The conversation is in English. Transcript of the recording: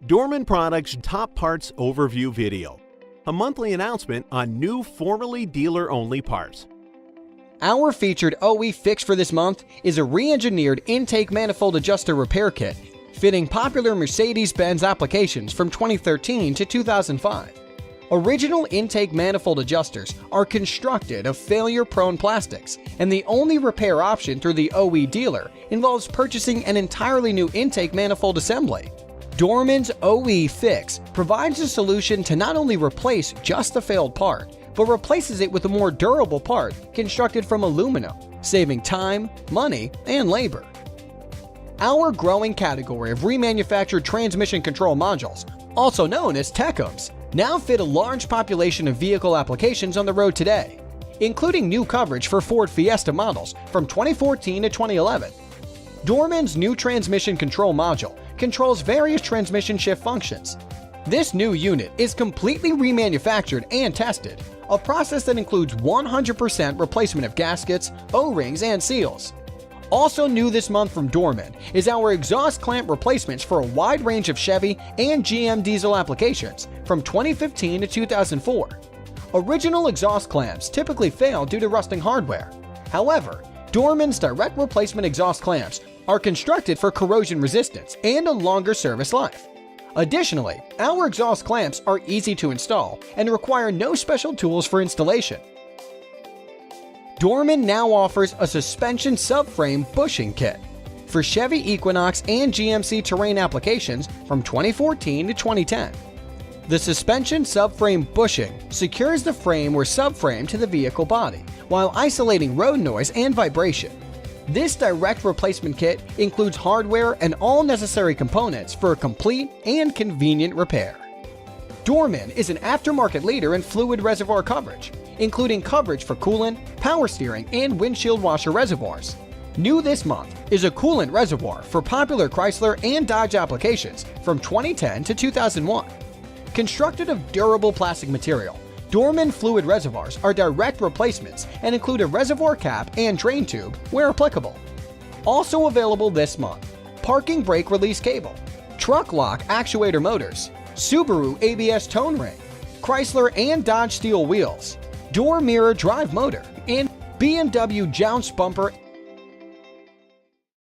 Dorman Products Top Parts Overview Video, a monthly announcement on new formerly dealer-only parts. Our featured OE fix for this month is a re-engineered intake manifold adjuster repair kit fitting popular Mercedes-Benz applications from 2013 to 2005. Original intake manifold adjusters are constructed of failure-prone plastics, and the only repair option through the OE dealer involves purchasing an entirely new intake manifold assembly. Dorman's OE Fix provides a solution to not only replace just the failed part, but replaces it with a more durable part constructed from aluminum, saving time, money, and labor. Our growing category of remanufactured transmission control modules, also known as TECMs, now fit a large population of vehicle applications on the road today, including new coverage for Ford Fiesta models from 2014 to 2011. Dorman's new transmission control module controls various transmission shift functions. This new unit is completely remanufactured and tested, a process that includes 100% replacement of gaskets, O-rings, and seals. Also new this month from Dorman is our exhaust clamp replacements for a wide range of Chevy and GM diesel applications from 2015 to 2004. Original exhaust clamps typically fail due to rusting hardware. However, Dorman's direct replacement exhaust clamps are constructed for corrosion resistance and a longer service life. Additionally, our exhaust clamps are easy to install and require no special tools for installation. Dorman now offers a suspension subframe bushing kit for Chevy Equinox and GMC Terrain applications from 2014 to 2010. The suspension subframe bushing secures the frame or subframe to the vehicle body while isolating road noise and vibration. This direct replacement kit includes hardware and all necessary components for a complete and convenient repair. Dorman is an aftermarket leader in fluid reservoir coverage, including coverage for coolant, power steering, and windshield washer reservoirs. New this month is a coolant reservoir for popular Chrysler and Dodge applications from 2010 to 2001. Constructed of durable plastic material, Dorman fluid reservoirs are direct replacements and include a reservoir cap and drain tube where applicable. Also available this month, parking brake release cable, truck lock actuator motors, Subaru ABS tone ring, Chrysler and Dodge steel wheels, door mirror drive motor, and BMW jounce bumper